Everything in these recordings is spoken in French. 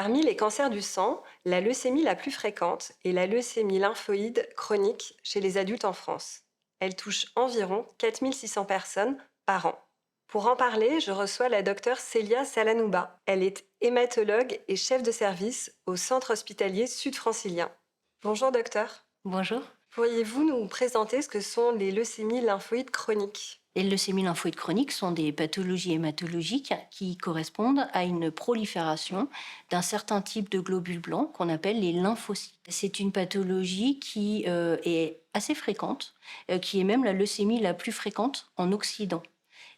Parmi les cancers du sang, la leucémie la plus fréquente est la leucémie lymphoïde chronique chez les adultes en France. Elle touche environ 4600 personnes par an. Pour en parler, je reçois la docteure Célia Salanouba. Elle est hématologue et chef de service au centre hospitalier sud-francilien. Bonjour docteur. Bonjour. Pourriez-vous nous présenter ce que sont les leucémies lymphoïdes chroniques? Les leucémies lymphoïdes chroniques sont des pathologies hématologiques qui correspondent à une prolifération d'un certain type de globules blancs qu'on appelle les lymphocytes. C'est une pathologie qui est assez fréquente, qui est même la leucémie la plus fréquente en Occident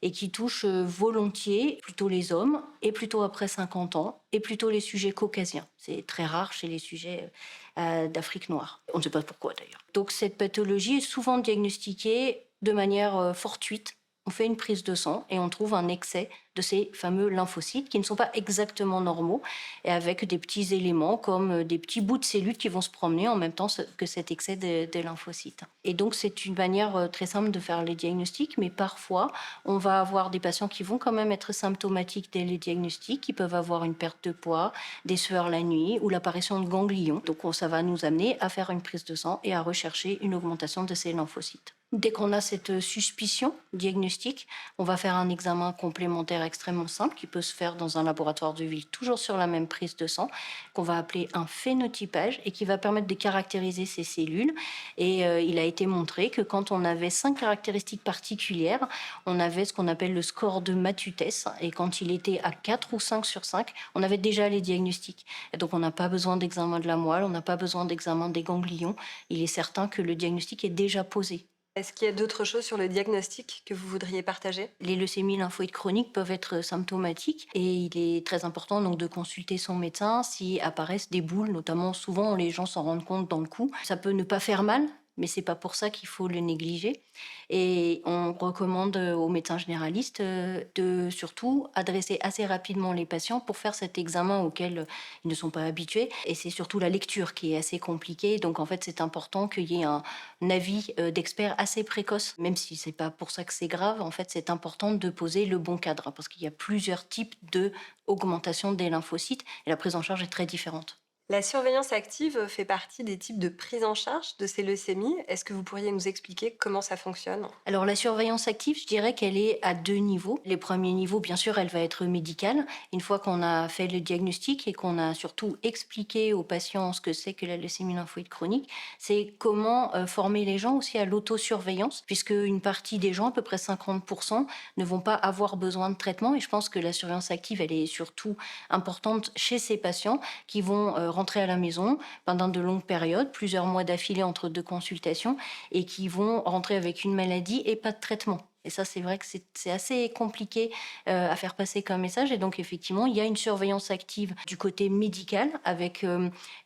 et qui touche volontiers plutôt les hommes et plutôt après 50 ans et plutôt les sujets caucasiens. C'est très rare chez les sujets d'Afrique noire. On ne sait pas pourquoi d'ailleurs. Donc cette pathologie est souvent diagnostiquée de manière fortuite. On fait une prise de sang et on trouve un excès de ces fameux lymphocytes qui ne sont pas exactement normaux et avec des petits éléments comme des petits bouts de cellules qui vont se promener en même temps que cet excès des lymphocytes. Et donc c'est une manière très simple de faire les diagnostics, mais parfois on va avoir des patients qui vont quand même être symptomatiques dès les diagnostics, qui peuvent avoir une perte de poids, des sueurs la nuit ou l'apparition de ganglions. Donc ça va nous amener à faire une prise de sang et à rechercher une augmentation de ces lymphocytes. Dès qu'on a cette suspicion diagnostique, on va faire un examen complémentaire extrêmement simple qui peut se faire dans un laboratoire de ville, toujours sur la même prise de sang, qu'on va appeler un phénotypage et qui va permettre de caractériser ces cellules. Et il a été montré que quand on avait 5 caractéristiques particulières, on avait ce qu'on appelle le score de Matutes. Et quand il était à 4 ou 5 sur 5, on avait déjà les diagnostics. Et donc on n'a pas besoin d'examen de la moelle, on n'a pas besoin d'examen des ganglions. Il est certain que le diagnostic est déjà posé. Est-ce qu'il y a d'autres choses sur le diagnostic que vous voudriez partager? Les leucémies lymphoïdes chroniques peuvent être symptomatiques et il est très important donc de consulter son médecin si apparaissent des boules, notamment souvent les gens s'en rendent compte dans le cou. Ça peut ne pas faire mal, mais c'est pas pour ça qu'il faut le négliger. Et on recommande aux médecins généralistes de surtout adresser assez rapidement les patients pour faire cet examen auquel ils ne sont pas habitués. Et c'est surtout la lecture qui est assez compliquée. Donc en fait, c'est important qu'il y ait un avis d'expert assez précoce, même si c'est pas pour ça que c'est grave. En fait, c'est important de poser le bon cadre parce qu'il y a plusieurs types de augmentation des lymphocytes et la prise en charge est très différente. La surveillance active fait partie des types de prise en charge de ces leucémies. Est-ce que vous pourriez nous expliquer comment ça fonctionne? Alors la surveillance active, je dirais qu'elle est à 2 niveaux. Les premiers niveaux, bien sûr, elle va être médicale. Une fois qu'on a fait le diagnostic et qu'on a surtout expliqué aux patients ce que c'est que la leucémie lymphoïde chronique, c'est comment former les gens aussi à l'autosurveillance, puisque une partie des gens, à peu près 50%, ne vont pas avoir besoin de traitement. Et je pense que la surveillance active, elle est surtout importante chez ces patients qui vont rentrer à la maison pendant de longues périodes, plusieurs mois d'affilée entre 2 consultations, et qui vont rentrer avec une maladie et pas de traitement. Et ça, c'est vrai que c'est assez compliqué à faire passer comme message. Et donc, effectivement, il y a une surveillance active du côté médical avec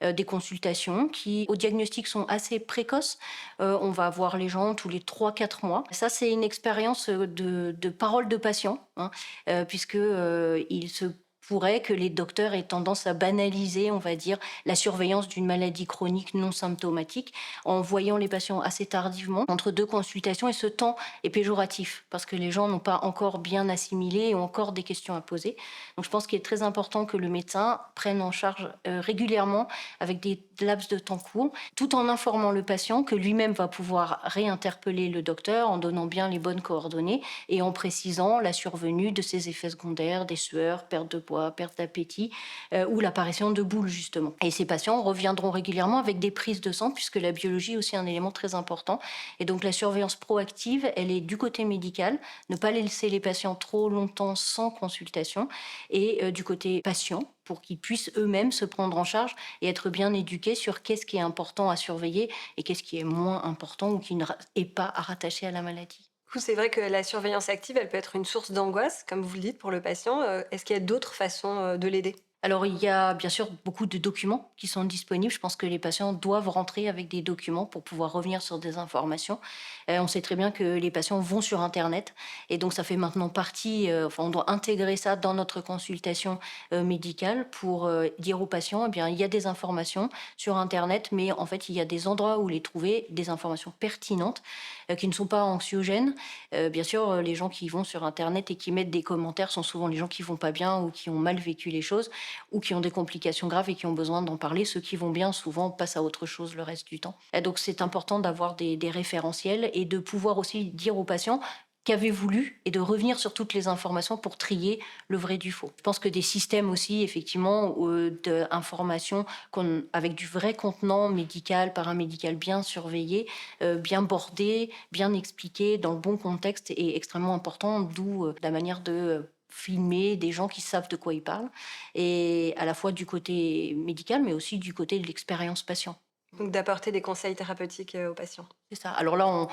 des consultations qui, au diagnostic, sont assez précoces. On va voir les gens tous les 3 4 mois. Ça, c'est une expérience de parole de patient, hein, puisque il se pourrait que les docteurs aient tendance à banaliser, on va dire, la surveillance d'une maladie chronique non symptomatique en voyant les patients assez tardivement, entre 2 consultations, et ce temps est péjoratif parce que les gens n'ont pas encore bien assimilé et ont encore des questions à poser. Donc je pense qu'il est très important que le médecin prenne en charge régulièrement avec des laps de temps courts, tout en informant le patient que lui-même va pouvoir réinterpeller le docteur en donnant bien les bonnes coordonnées et en précisant la survenue de ces effets secondaires, des sueurs, perte de poids, perte d'appétit ou l'apparition de boules justement. Et ces patients reviendront régulièrement avec des prises de sang puisque la biologie est aussi un élément très important. Et donc la surveillance proactive, elle est du côté médical, ne pas laisser les patients trop longtemps sans consultation, et du côté patient pour qu'ils puissent eux-mêmes se prendre en charge et être bien éduqués sur qu'est-ce qui est important à surveiller et qu'est-ce qui est moins important ou qui n'est pas à rattacher à la maladie. Du coup, c'est vrai que la surveillance active, elle peut être une source d'angoisse, comme vous le dites, pour le patient. Est-ce qu'il y a d'autres façons de l'aider? Alors, il y a bien sûr beaucoup de documents qui sont disponibles. Je pense que les patients doivent rentrer avec des documents pour pouvoir revenir sur des informations. On sait très bien que les patients vont sur internet et donc ça fait maintenant partie, enfin on doit intégrer ça dans notre consultation, médicale pour, dire aux patients: «Eh bien, il y a des informations sur internet, mais en fait, il y a des endroits où les trouver, des informations pertinentes, qui ne sont pas anxiogènes». Bien sûr, les gens qui vont sur internet et qui mettent des commentaires sont souvent les gens qui vont pas bien ou qui ont mal vécu les choses. ou qui ont des complications graves et qui ont besoin d'en parler. Ceux qui vont bien, souvent, passent à autre chose le reste du temps. Et donc, c'est important d'avoir des référentiels et de pouvoir aussi dire aux patients qu'avez-vous lu et de revenir sur toutes les informations pour trier le vrai du faux. Je pense que des systèmes aussi, effectivement, d'information avec du vrai contenant médical, paramédical bien surveillé, bien bordé, bien expliqué, dans le bon contexte est extrêmement important, d'où la manière de filmer des gens qui savent de quoi ils parlent, et à la fois du côté médical, mais aussi du côté de l'expérience patient. Donc d'apporter des conseils thérapeutiques aux patients. C'est ça. Alors là,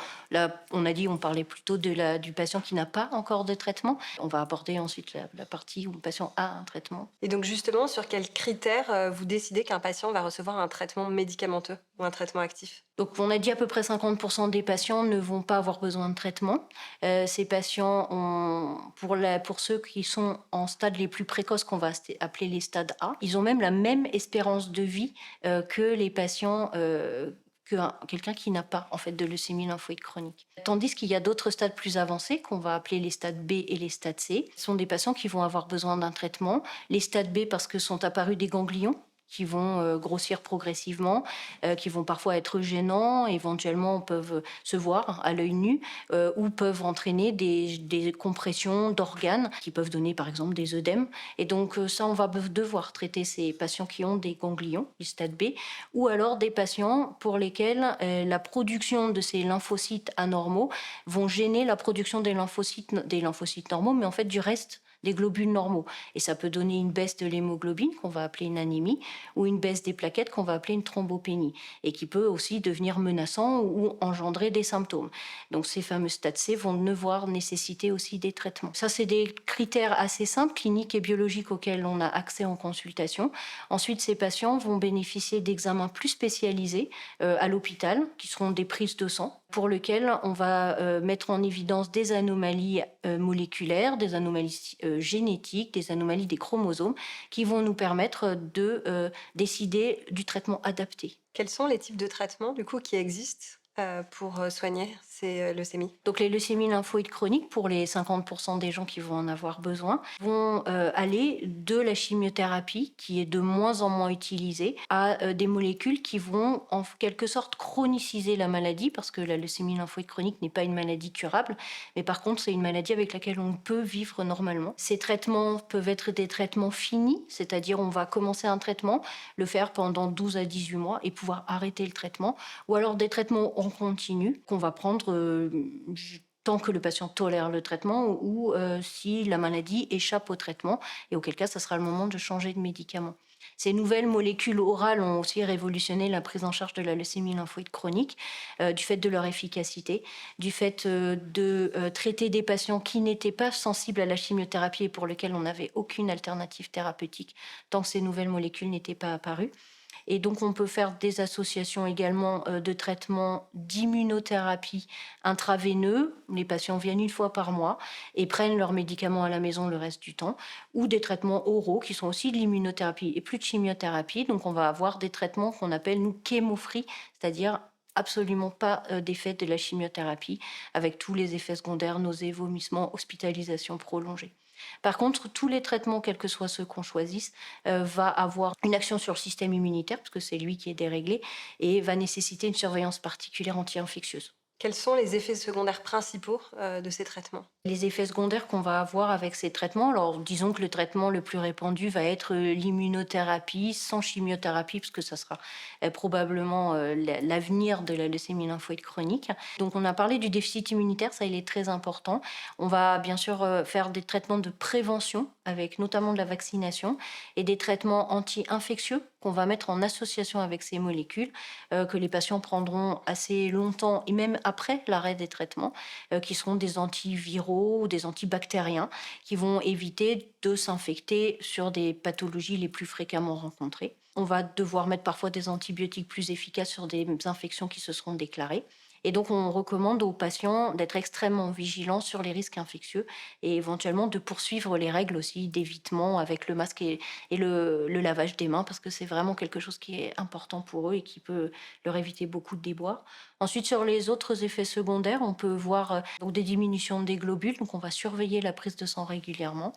on a dit, on parlait plutôt du patient qui n'a pas encore de traitement. On va aborder ensuite la partie où le patient a un traitement. Et donc justement, sur quels critères vous décidez qu'un patient va recevoir un traitement médicamenteux ou un traitement actif? Donc, on a dit à peu près 50% des patients ne vont pas avoir besoin de traitement. Ces patients, pour ceux qui sont en stade les plus précoces, qu'on va appeler les stades A, ils ont même la même espérance de vie que les patients, quelqu'un qui n'a pas en fait de leucémie lymphoïde chronique. Tandis qu'il y a d'autres stades plus avancés, qu'on va appeler les stades B et les stades C. Ce sont des patients qui vont avoir besoin d'un traitement. Les stades B parce que sont apparus des ganglions qui vont grossir progressivement, qui vont parfois être gênants, éventuellement peuvent se voir à l'œil nu, ou peuvent entraîner des compressions d'organes qui peuvent donner par exemple des œdèmes. Et donc ça, on va devoir traiter ces patients qui ont des ganglions, du stade B, ou alors des patients pour lesquels la production de ces lymphocytes anormaux vont gêner la production des lymphocytes normaux, mais en fait du reste des globules normaux. Et ça peut donner une baisse de l'hémoglobine, qu'on va appeler une anémie, ou une baisse des plaquettes, qu'on va appeler une thrombopénie, et qui peut aussi devenir menaçant ou engendrer des symptômes. Donc ces fameux stades C vont devoir nécessiter aussi des traitements. Ça, c'est des critères assez simples, cliniques et biologiques, auxquels on a accès en consultation. Ensuite, ces patients vont bénéficier d'examens plus spécialisés à l'hôpital, qui seront des prises de sang, pour lesquelles on va mettre en évidence des anomalies moléculaires, des anomalies génétiques, des anomalies des chromosomes, qui vont nous permettre de décider du traitement adapté. Quels sont les types de traitements du coup qui existent pour soigner ces leucémies? Donc les leucémies lymphoïdes chroniques, pour les 50% des gens qui vont en avoir besoin, vont aller de la chimiothérapie, qui est de moins en moins utilisée, à des molécules qui vont en quelque sorte chroniciser la maladie, parce que la leucémie lymphoïde chronique n'est pas une maladie curable, mais par contre c'est une maladie avec laquelle on peut vivre normalement. Ces traitements peuvent être des traitements finis, c'est-à-dire on va commencer un traitement, le faire pendant 12 à 18 mois et pouvoir arrêter le traitement, ou alors des traitements en continu qu'on va prendre tant que le patient tolère le traitement, ou si la maladie échappe au traitement, et auquel cas ça sera le moment de changer de médicament. Ces nouvelles molécules orales ont aussi révolutionné la prise en charge de la leucémie lymphoïde chronique, du fait de leur efficacité, du fait de traiter des patients qui n'étaient pas sensibles à la chimiothérapie et pour lesquels on n'avait aucune alternative thérapeutique tant que ces nouvelles molécules n'étaient pas apparues. Et donc, on peut faire des associations également de traitements d'immunothérapie intraveineux. Les patients viennent une fois par mois et prennent leurs médicaments à la maison le reste du temps, ou des traitements oraux qui sont aussi de l'immunothérapie et plus de chimiothérapie. Donc, on va avoir des traitements qu'on appelle, nous, chémo-free, c'est-à-dire absolument pas d'effet de la chimiothérapie, avec tous les effets secondaires, nausées, vomissements, hospitalisation prolongée. Par contre, tous les traitements, quels que soient ceux qu'on choisisse, va avoir une action sur le système immunitaire, parce que c'est lui qui est déréglé, et va nécessiter une surveillance particulière anti-infectieuse. Quels sont les effets secondaires principaux de ces traitements? Les effets secondaires qu'on va avoir avec ces traitements, alors disons que le traitement le plus répandu va être l'immunothérapie sans chimiothérapie, parce que ça sera probablement l'avenir de la leucémie lymphoïde chronique. Donc on a parlé du déficit immunitaire, ça il est très important. On va bien sûr faire des traitements de prévention, avec notamment de la vaccination, et des traitements anti-infectieux qu'on va mettre en association avec ces molécules, que les patients prendront assez longtemps, et même après l'arrêt des traitements, qui seront des antiviraux ou des antibactériens, qui vont éviter de s'infecter sur des pathologies les plus fréquemment rencontrées. On va devoir mettre parfois des antibiotiques plus efficaces sur des infections qui se seront déclarées. Et donc, on recommande aux patients d'être extrêmement vigilants sur les risques infectieux et éventuellement de poursuivre les règles aussi d'évitement avec le masque et le lavage des mains, parce que c'est vraiment quelque chose qui est important pour eux et qui peut leur éviter beaucoup de déboires. Ensuite, sur les autres effets secondaires, on peut voir donc des diminutions des globules, donc on va surveiller la prise de sang régulièrement.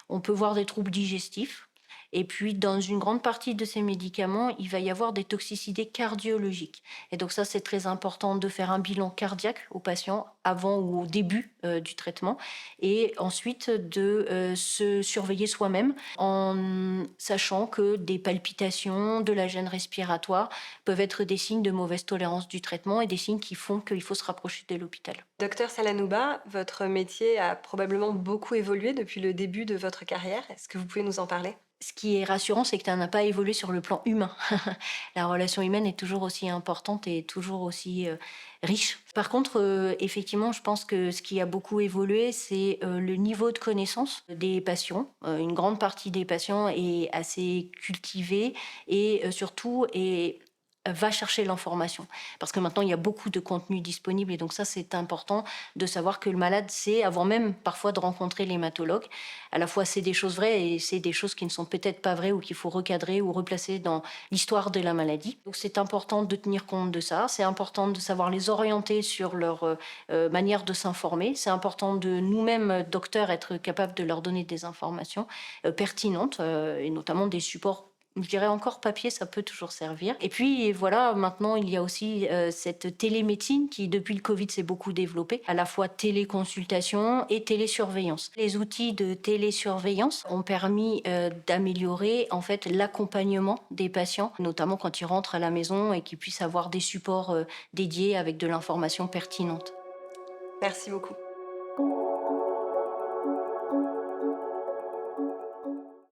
On peut voir des troubles digestifs. Et puis, dans une grande partie de ces médicaments, il va y avoir des toxicités cardiologiques. Et donc ça, c'est très important de faire un bilan cardiaque aux patients avant ou au début du traitement, et ensuite de se surveiller soi-même en sachant que des palpitations, de la gêne respiratoire peuvent être des signes de mauvaise tolérance du traitement et des signes qui font qu'il faut se rapprocher de l'hôpital. Docteur Salanouba, votre métier a probablement beaucoup évolué depuis le début de votre carrière. Est-ce que vous pouvez nous en parler? Ce qui est rassurant, c'est que ça n'a pas évolué sur le plan humain. La relation humaine est toujours aussi importante et toujours aussi riche. Par contre, effectivement, je pense que ce qui a beaucoup évolué, c'est le niveau de connaissance des patients. Une grande partie des patients est assez cultivée et surtout va chercher l'information. Parce que maintenant, il y a beaucoup de contenu disponible et donc ça, c'est important de savoir que le malade sait, avant même parfois de rencontrer l'hématologue. À la fois, c'est des choses vraies et c'est des choses qui ne sont peut-être pas vraies ou qu'il faut recadrer ou replacer dans l'histoire de la maladie. Donc c'est important de tenir compte de ça. C'est important de savoir les orienter sur leur manière de s'informer. C'est important de nous-mêmes, docteurs, être capables de leur donner des informations pertinentes et notamment des supports. Je dirais encore papier, ça peut toujours servir. Et puis voilà, maintenant il y a aussi cette télémédecine qui depuis le Covid s'est beaucoup développée, à la fois téléconsultation et télésurveillance. Les outils de télésurveillance ont permis d'améliorer en fait l'accompagnement des patients, notamment quand ils rentrent à la maison et qu'ils puissent avoir des supports dédiés avec de l'information pertinente. Merci beaucoup.